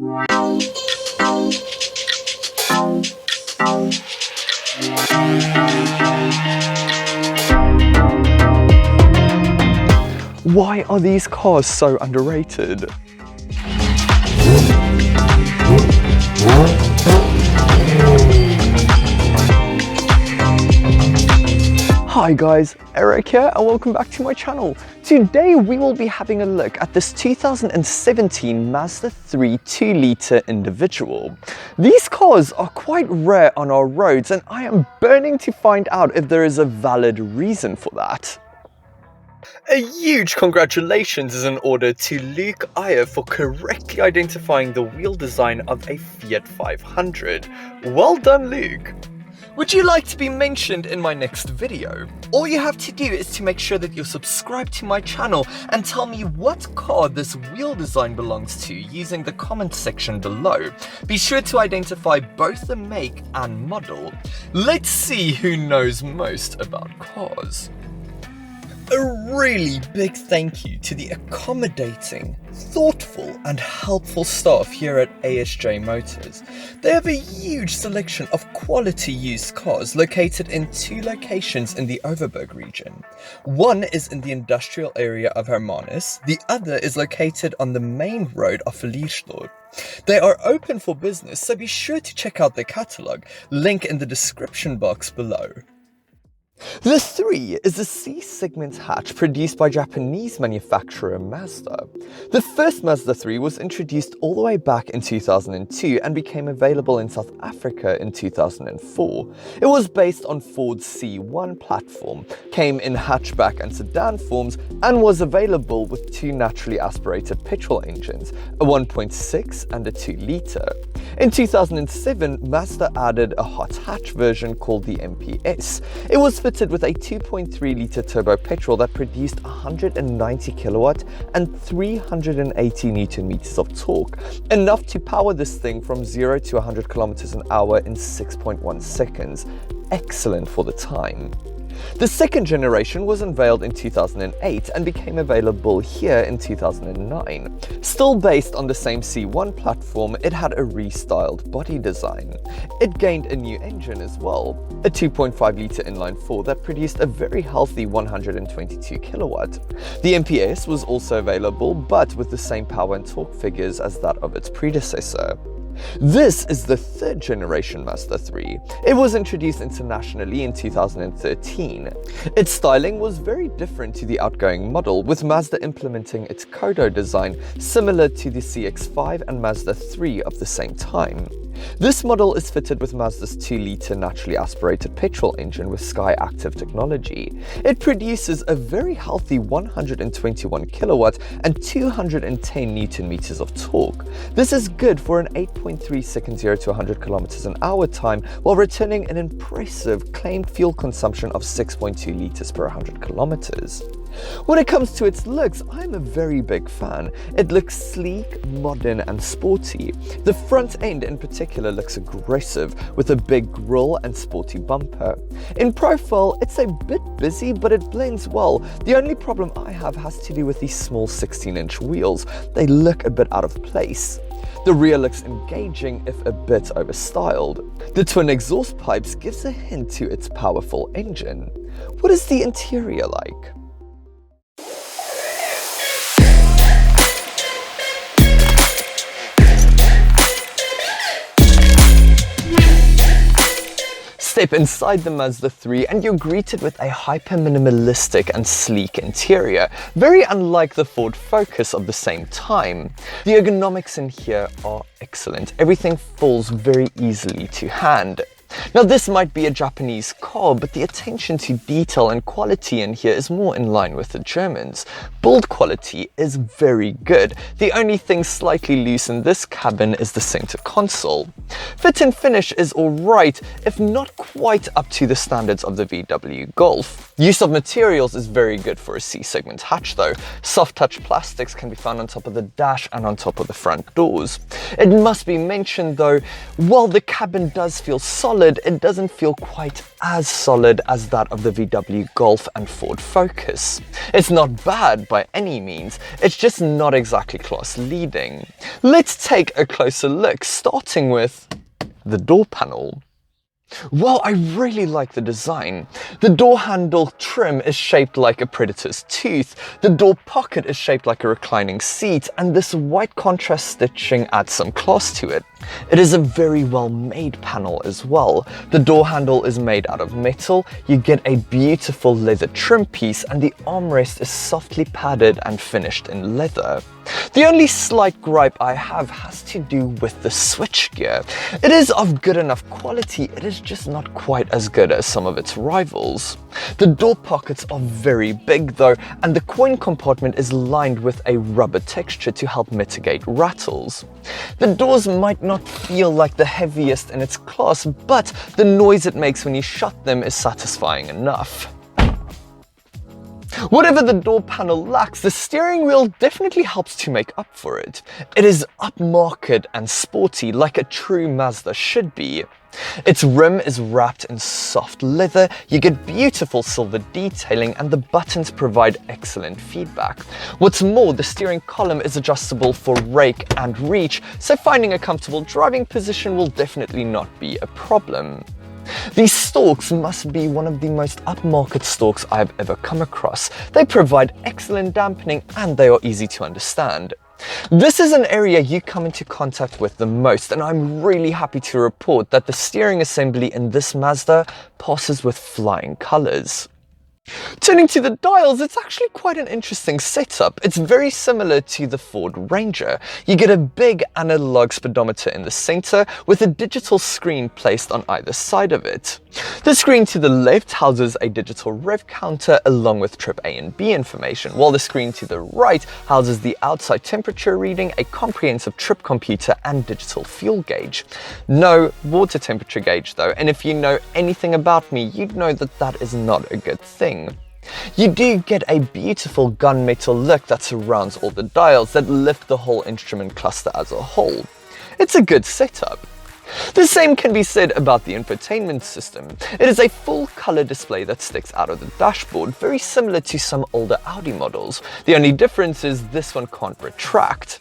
Why are these cars so underrated? Hi guys, Eric here and welcome back to my channel. Today we will be having a look at this 2017 Mazda 3 2-litre individual. These cars are quite rare on our roads and I am burning to find out if there is a valid reason for that. A huge congratulations is in order to Luke Ayer for correctly identifying the wheel design of a Fiat 500. Well done, Luke! Would you like to be mentioned in my next video? All you have to do is to make sure that you're subscribed to my channel and tell me what car this wheel design belongs to using the comment section below. Be sure to identify both the make and model. Let's see who knows most about cars. A really big thank you to the accommodating, thoughtful and helpful staff here at ASJ Motors. They have a huge selection of quality used cars located in 2 locations in the Overberg region. One is in the industrial area of Hermanus, the other is located on the main road of Verliesdorp. They are open for business, so be sure to check out their catalogue, link in the description box below. The 3 is a C-segment hatch produced by Japanese manufacturer Mazda. The first Mazda 3 was introduced all the way back in 2002 and became available in South Africa in 2004. It was based on Ford's C1 platform, came in hatchback and sedan forms, and was available with 2 naturally aspirated petrol engines, a 1.6 and a 2-litre. In 2007, Mazda added a hot hatch version called the MPS. It was fitted with a 2.3-litre turbo petrol that produced 190 kilowatt and 380 newton meters of torque, enough to power this thing from 0 to 100 kilometers an hour in 6.1 seconds. Excellent for the time. The second generation was unveiled in 2008 and became available here in 2009. Still based on the same C1 platform, it had a restyled body design. It gained a new engine as well, a 2.5-litre inline-4 that produced a very healthy 122 kilowatt. The MPS was also available, but with the same power and torque figures as that of its predecessor. This is the 3rd generation Mazda 3. It was introduced internationally in 2013. Its styling was very different to the outgoing model, with Mazda implementing its Kodo design similar to the CX-5 and Mazda 3 of the same time. This model is fitted with Mazda's 2-litre naturally aspirated petrol engine with Sky Active technology. It produces a very healthy 121 kilowatt and 210 newton meters of torque. This is good for an 8.3 second 0 to 100 kilometers an hour time while returning an impressive claimed fuel consumption of 6.2 liters per 100 kilometers. When it comes to its looks, I'm a very big fan. It looks sleek, modern and sporty. The front end in particular looks aggressive, with a big grille and sporty bumper. In profile, it's a bit busy, but it blends well. The only problem I have has to do with these small 16-inch wheels. They look a bit out of place. The rear looks engaging, if a bit overstyled. The twin exhaust pipes gives a hint to its powerful engine. What is the interior like? Step inside the Mazda 3 and you're greeted with a hyper-minimalistic and sleek interior, very unlike the Ford Focus of the same time. The ergonomics in here are excellent. Everything falls very easily to hand. Now this might be a Japanese car, but the attention to detail and quality in here is more in line with the Germans. Build quality is very good. The only thing slightly loose in this cabin is the center console. Fit and finish is alright, if not quite up to the standards of the VW Golf. Use of materials is very good for a C-segment hatch though. Soft touch plastics can be found on top of the dash and on top of the front doors. It must be mentioned though, while the cabin does feel solid, solid, it doesn't feel quite as solid as that of the VW Golf and Ford Focus. It's not bad by any means, it's just not exactly class leading. Let's take a closer look, starting with the door panel. Well, I really like the design. The door handle trim is shaped like a predator's tooth, the door pocket is shaped like a reclining seat, and this white contrast stitching adds some class to it. It is a very well made panel as well. The door handle is made out of metal, you get a beautiful leather trim piece, and the armrest is softly padded and finished in leather. The only slight gripe I have has to do with the switchgear. It is of good enough quality, it is just not quite as good as some of its rivals. The door pockets are very big though, and the coin compartment is lined with a rubber texture to help mitigate rattles. The doors might not feel like the heaviest in its class, but the noise it makes when you shut them is satisfying enough. Whatever the door panel lacks, the steering wheel definitely helps to make up for it. It is upmarket and sporty like a true Mazda should be. Its rim is wrapped in soft leather, you get beautiful silver detailing, and the buttons provide excellent feedback. What's more, the steering column is adjustable for rake and reach, so finding a comfortable driving position will definitely not be a problem. These stalks must be one of the most upmarket stalks I have ever come across. They provide excellent dampening and they are easy to understand. This is an area you come into contact with the most, and I'm really happy to report that the steering assembly in this Mazda passes with flying colours. Turning to the dials, it's actually quite an interesting setup. It's very similar to the Ford Ranger. You get a big analog speedometer in the center with a digital screen placed on either side of it. The screen to the left houses a digital rev counter along with trip A and B information, while the screen to the right houses the outside temperature reading, a comprehensive trip computer and digital fuel gauge. No water temperature gauge though, and if you know anything about me, you'd know that that is not a good thing. You do get a beautiful gunmetal look that surrounds all the dials that lift the whole instrument cluster as a whole. It's a good setup. The same can be said about the infotainment system. It is a full color display that sticks out of the dashboard, very similar to some older Audi models. The only difference is this one can't retract.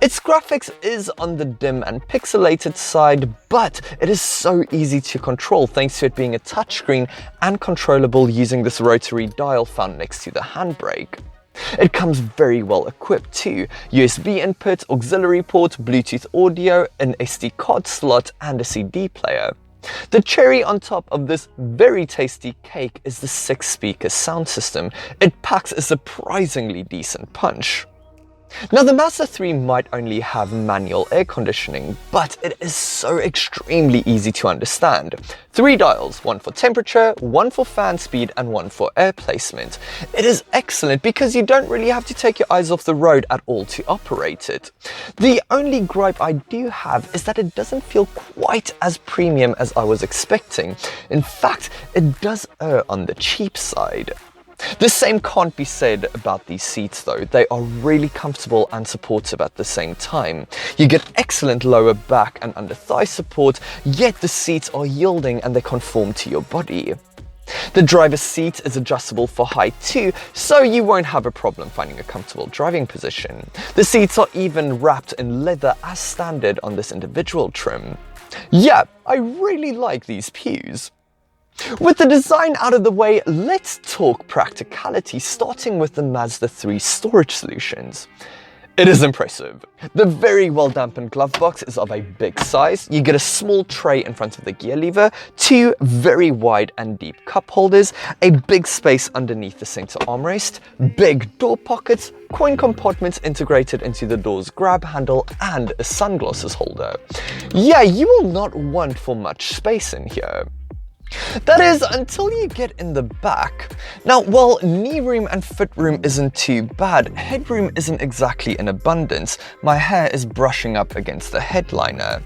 Its graphics is on the dim and pixelated side, but it is so easy to control thanks to it being a touchscreen and controllable using this rotary dial found next to the handbrake. It comes very well equipped too. USB input, auxiliary port, Bluetooth audio, an SD card slot and a CD player. The cherry on top of this very tasty cake is the 6-speaker sound system. It packs a surprisingly decent punch. Now the Mazda 3 might only have manual air conditioning, but it is so extremely easy to understand. 3 dials, one for temperature, one for fan speed and one for air placement. It is excellent because you don't really have to take your eyes off the road at all to operate it. The only gripe I do have is that it doesn't feel quite as premium as I was expecting. In fact, it does err on the cheap side. The same can't be said about these seats though. They are really comfortable and supportive at the same time. You get excellent lower back and under thigh support, yet the seats are yielding and they conform to your body. The driver's seat is adjustable for height too, so you won't have a problem finding a comfortable driving position. The seats are even wrapped in leather as standard on this individual trim. Yeah, I really like these pews. With the design out of the way, let's talk practicality, starting with the Mazda 3 storage solutions. It is impressive. The very well dampened glove box is of a big size. You get a small tray in front of the gear lever, 2 very wide and deep cup holders, a big space underneath the center armrest, big door pockets, coin compartments integrated into the door's grab handle, and a sunglasses holder. Yeah, you will not want for much space in here. That is, until you get in the back. Now, while knee room and foot room isn't too bad, headroom isn't exactly in abundance. My hair is brushing up against the headliner.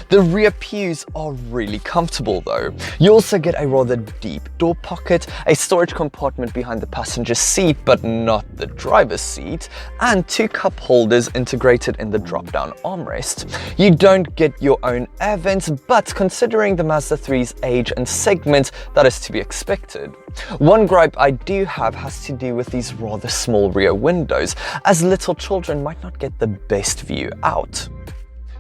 The rear pews are really comfortable though. You also get a rather deep door pocket, a storage compartment behind the passenger seat but not the driver's seat, and 2 cup holders integrated in the drop-down armrest. You don't get your own air vents, but considering the Mazda 3's age and segment, that is to be expected. One gripe I do have has to do with these rather small rear windows, as little children might not get the best view out.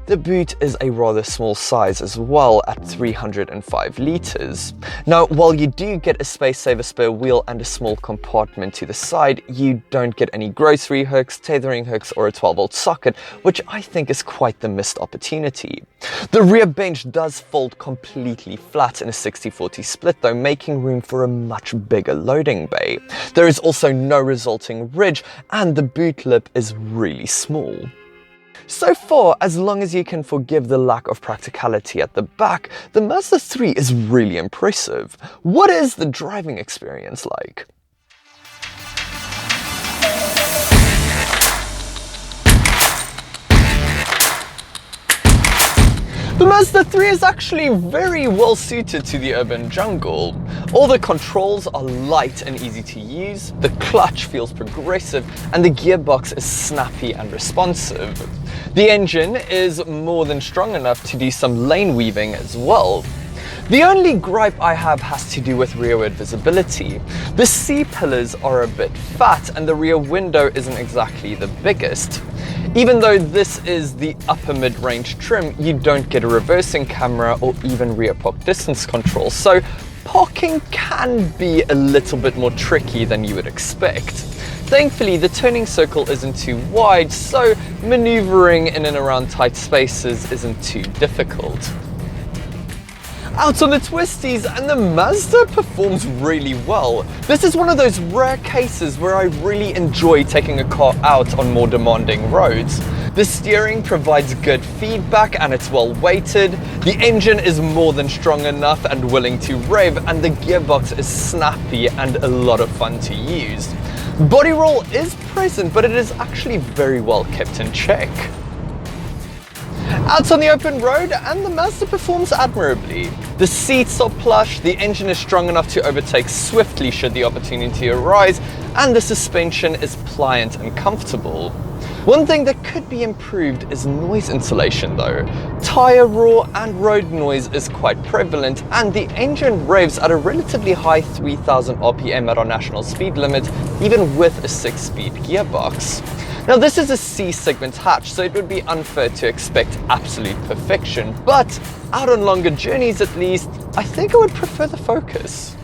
The boot is a rather small size as well at 305 litres. Now, while you do get a space-saver spare wheel and a small compartment to the side, you don't get any grocery hooks, tethering hooks or a 12-volt socket, which I think is quite the missed opportunity. The rear bench does fold completely flat in a 60-40 split though, making room for a much bigger loading bay. There is also no resulting ridge and the boot lip is really small. So far, as long as you can forgive the lack of practicality at the back, the Mazda 3 is really impressive. What is the driving experience like? The Mazda 3 is actually very well suited to the urban jungle. All the controls are light and easy to use, the clutch feels progressive, and the gearbox is snappy and responsive. The engine is more than strong enough to do some lane weaving as well. The only gripe I have has to do with rearward visibility. The C-pillars are a bit fat and the rear window isn't exactly the biggest. Even though this is the upper mid-range trim, you don't get a reversing camera or even rear park distance control, so parking can be a little bit more tricky than you would expect. Thankfully, the turning circle isn't too wide, so maneuvering in and around tight spaces isn't too difficult. Out on the twisties, and the Mazda performs really well. This is one of those rare cases where I really enjoy taking a car out on more demanding roads. The steering provides good feedback and it's well weighted. The engine is more than strong enough and willing to rev, and the gearbox is snappy and a lot of fun to use. Body roll is present, but it is actually very well kept in check. Out on the open road, and the Mazda performs admirably. The seats are plush, the engine is strong enough to overtake swiftly should the opportunity arise, and the suspension is pliant and comfortable. One thing that could be improved is noise insulation though. Tire roar and road noise is quite prevalent, and the engine revs at a relatively high 3000 RPM at our national speed limit, even with a 6-speed gearbox. Now this is a C-segment hatch, so it would be unfair to expect absolute perfection, but out on longer journeys at least, I think I would prefer the Focus.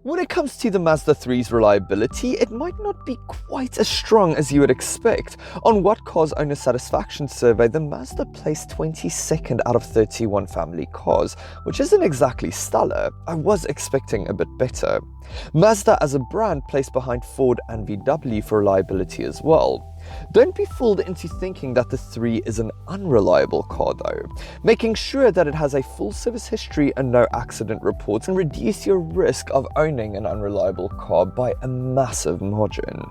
When it comes to the Mazda 3's reliability, it might not be quite as strong as you would expect. On What Car's Owner Satisfaction survey, the Mazda placed 22nd out of 31 family cars, which isn't exactly stellar. I was expecting a bit better. Mazda as a brand placed behind Ford and VW for reliability as well. Don't be fooled into thinking that the 3 is an unreliable car though. Making sure that it has a full service history and no accident reports can reduce your risk of owning an unreliable car by a massive margin.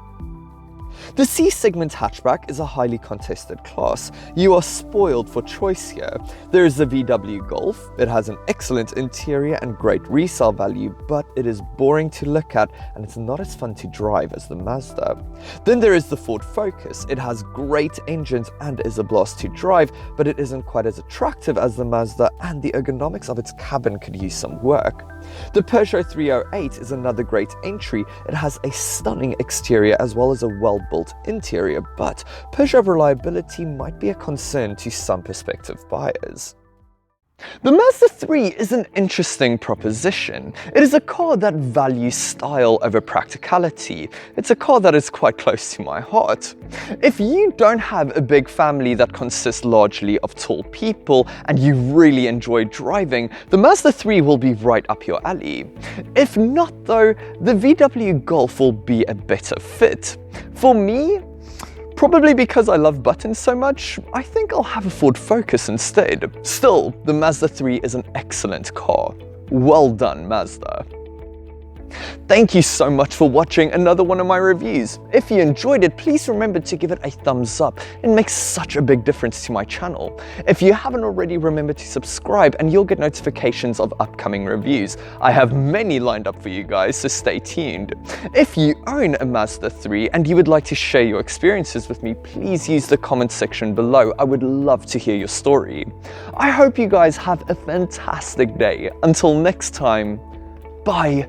The C-segment hatchback is a highly contested class. You are spoiled for choice here. There is the VW Golf. It has an excellent interior and great resale value, but it is boring to look at and it's not as fun to drive as the Mazda. Then there is the Ford Focus. It has great engines and is a blast to drive, but it isn't quite as attractive as the Mazda, and the ergonomics of its cabin could use some work. The Peugeot 308 is another great entry. It has a stunning exterior as well as a well-built interior, but Peugeot reliability might be a concern to some prospective buyers. The Mazda 3 is an interesting proposition. It is a car that values style over practicality. It's a car that is quite close to my heart. If you don't have a big family that consists largely of tall people and you really enjoy driving, the Mazda 3 will be right up your alley. If not though, the VW Golf will be a better fit. For me, probably because I love buttons so much, I think I'll have a Ford Focus instead. Still, the Mazda 3 is an excellent car. Well done, Mazda. Thank you so much for watching another one of my reviews. If you enjoyed it, please remember to give it a thumbs up. It makes such a big difference to my channel. If you haven't already, remember to subscribe and you'll get notifications of upcoming reviews. I have many lined up for you guys, so stay tuned. If you own a Mazda 3 and you would like to share your experiences with me, please use the comment section below. I would love to hear your story. I hope you guys have a fantastic day. Until next time, bye.